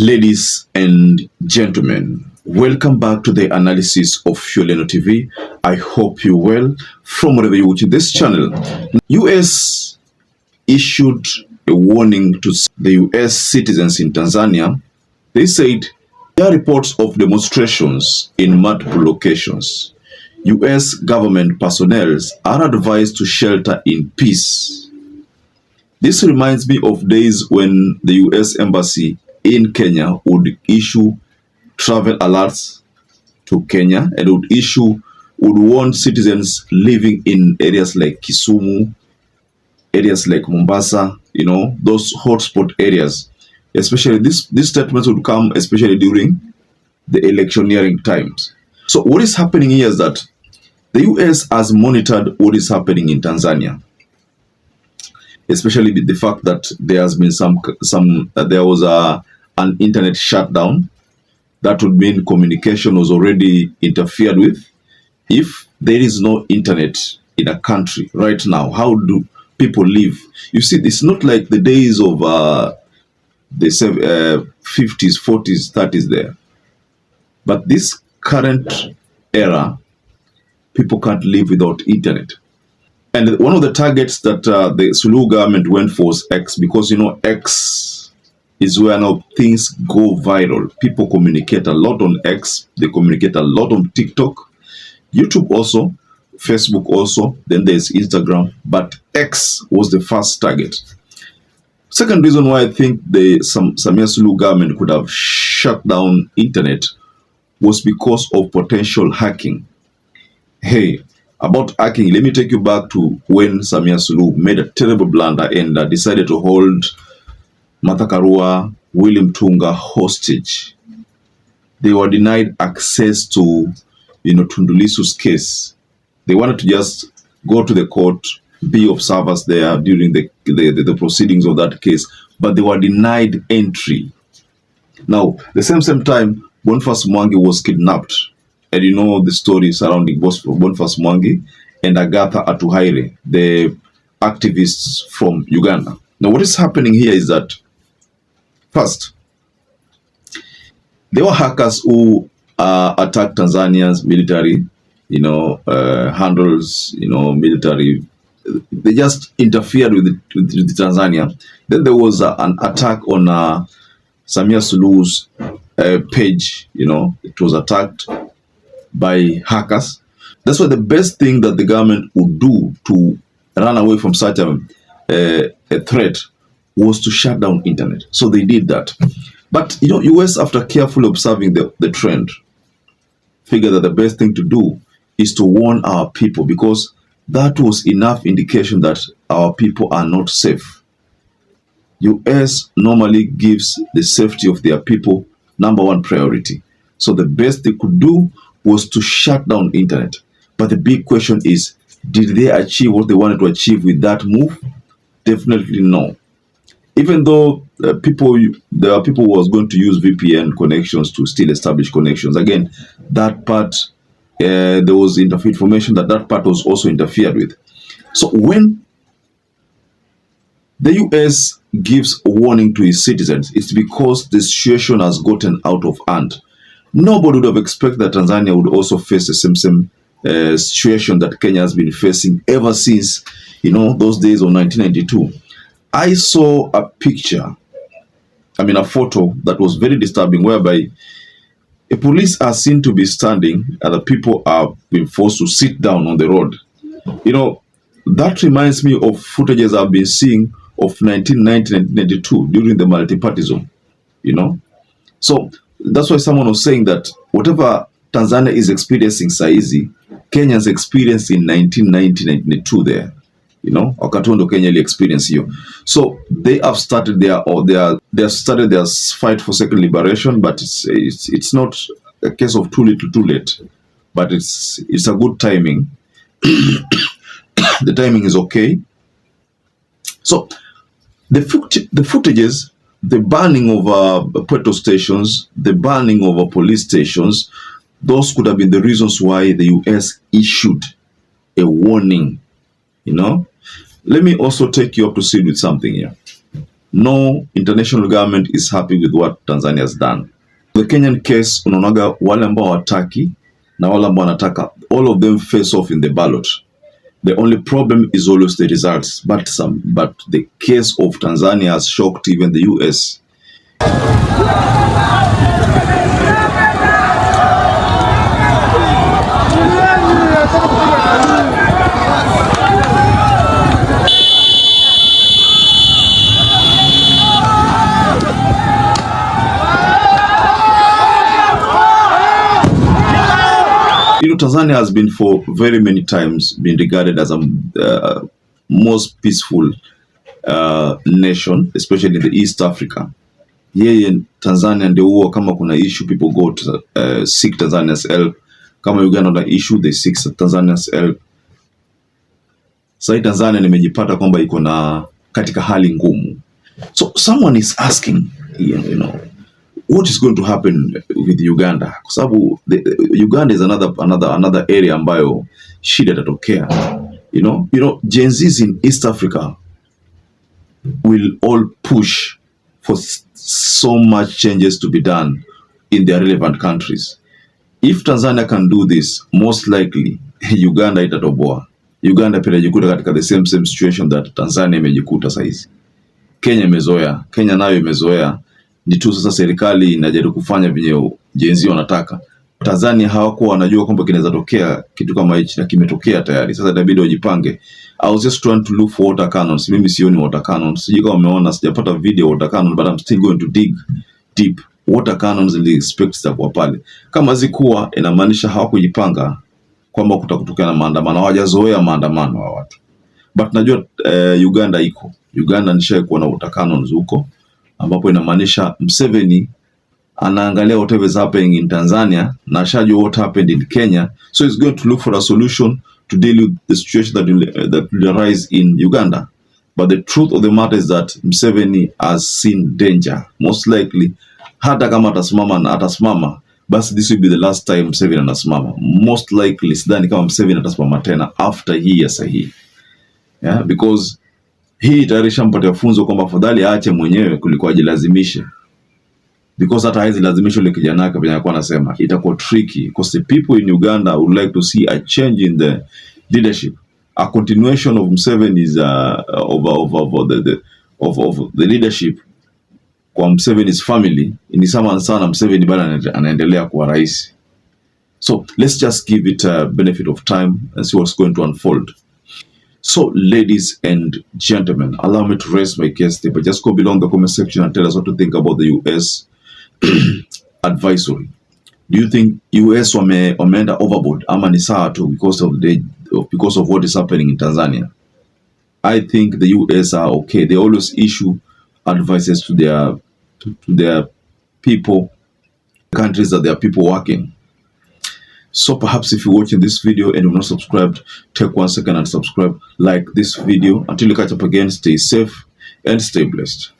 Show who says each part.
Speaker 1: Ladies and gentlemen, welcome back to the analysis of YOLENO TV. I hope you're well from wherever you're watching this channel. US issued a warning to the US citizens in Tanzania. They said there are reports of demonstrations in multiple locations. US government personnel are advised to shelter in peace. This reminds me of days when the US Embassy in Kenya would issue travel alerts to Kenya and would warn citizens living in areas like Kisumu, areas like Mombasa, those hotspot areas. Especially these statements would come especially during the electioneering times. So what is happening here is that the US has monitored what is happening in Tanzania, especially with the fact that there has been there was an internet shutdown. That would mean communication was already interfered with. If there is no internet in a country right now, how do people live? You see, it's not like the days of the 50s, 40s, 30s there. But this current era, people can't live without internet. And one of the targets that the SULUHU government went for was X, because X is where now things go viral. People communicate a lot on X. They communicate a lot on TikTok, YouTube also, Facebook also. Then there's Instagram. But X was the first target. Second reason why I think the SAMIA SULUHU government could have shut down internet was because of potential hacking. Hey, about hacking, let me take you back to when SAMIA SULUHU made a terrible blunder and decided to hold Martha Karua, William Tunga hostage. They were denied access to, Tundu Lissu's case. They wanted to just go to the court, be observers there during the proceedings of that case, but they were denied entry. Now, the same time, Boniface Mwangi was kidnapped. And you know the story surrounding Boniface Mwangi and Agatha Atuhaire, the activists from Uganda. Now, what is happening here is that, first, there were hackers who attacked Tanzania's military, handles, military. They just interfered with Tanzania. Then there was an attack on SAMIA SULUHU's page. It was attacked by hackers. That's why the best thing that the government would do to run away from such a threat was to shut down internet. So they did that. But US, after carefully observing the trend, figured that the best thing to do is to warn our people, because that was enough indication that our people are not safe. US normally gives the safety of their people #1 priority. So the best they could do was to shut down internet. But the big question is, did they achieve what they wanted to achieve with that move? Definitely no. Even though there are people who was going to use VPN connections to still establish connections. Again, that part, there was information that part was also interfered with. So when the US gives a warning to its citizens, it's because the situation has gotten out of hand. Nobody would have expected that Tanzania would also face the same situation that Kenya has been facing ever since, those days of 1992. I saw a photo that was very disturbing, whereby a police are seen to be standing and the people are being forced to sit down on the road. That reminds me of footages I've been seeing of 1990, 1992 during the multipartyism, So that's why someone was saying that whatever Tanzania is experiencing saizi, Kenyans experienced in 1990, 1992 there. Wakatondo Kenya experience here. So they have started their fight for second liberation, but it's not a case of too little, too late. But it's a good timing. The timing is okay. So the footages, the burning of petrol stations, the burning of police stations, those could have been the reasons why the US issued a warning. Let me also take you up to speed with something here. no international government is happy with what Tanzania has done. The Kenyan case, unaonaga wale ambao wataki na wale ambao wanataka, all of them face off in the ballot. The only problem is always the results, but the case of Tanzania has shocked even the US. You know, Tanzania has been for very many times been regarded as a most peaceful nation, especially in the East Africa. Yeye Tanzania ndio huwa kama kuna issue people go to seek Tanzania's help. Kama Uganda na issue they seek Tanzania's help. Sasa Tanzania nimejipata kwamba iko na katika hali ngumu. So someone is asking, you know, what is going to happen with Uganda? Kwa sababu Uganda is another area ambayo shida itatokea. You know, GENZ in East Africa will all push for so much changes to be done in their relevant countries. If Tanzania can do this, most likely Uganda itatoboa. Uganda pia inajikuta katika the same situation that Tanzania imejikuta saizi. Kenya imezoea, Kenya nayo imezoea. Ni tu sasa serikali inajaribu kufanya vyenye GENZ wanataka. Tanzania hawakuwa wanajua kwamba kinaweza tokea kitu kama hichi na kimetokea tayari. Sasa inabidi wajipange. I was just trying to look for water cannons. Mimi sioni water cannons. Sijui kama umeona, sijapata video water cannon, but I'm still going to dig deep. Water cannons ili expect zitakuwa pale. Kama zikuwa inamaanisha hawakujipanga kwamba kutakutokea na maandamano. Hawajazoea maandamano wa watu. But najua Uganda iko. Uganda nishaikuwa na water cannons huko, ambapo inamaanisha Museveni anaangalia whatever is happening in Tanzania na ashajua what happened in Kenya, so he's going to look for a solution to deal with the situation that will arise in Uganda. But the truth of the matter is that Museveni has seen danger. Most likely, hata kama atasimama, basi this will be the last time Museveni anasimama. Most likely, sidhani kama Museveni atasimama tena after hii ya sahihi. Yeah, because hii tayari shampatia funzo kwamba afadhali aache mwenyewe kuliko ajilazimishe. Because hata hizi lazimisho ile kijana yake venye alikuwa anasema itakuwa tricky, because the people in Uganda would like to see a change in the leadership, a continuation of Museveni's of the leadership kwa Museveni's family. Ni sana Museveni bado anaendelea kuwa rais. So let's just give it a benefit of time and see what's going to unfold. So, ladies and gentlemen, allow me to raise my case there, but just go below in the comment section and tell us what to think about the US advisory. Do you think US wameenda overboard ama ni sawa tu because of what is happening in Tanzania? I think the US are okay. They always issue advices to their people, countries that their people working. So perhaps if you're watching this video and you're not subscribed, take 1 second and subscribe, like this video. Until you catch up again, stay safe and stay blessed.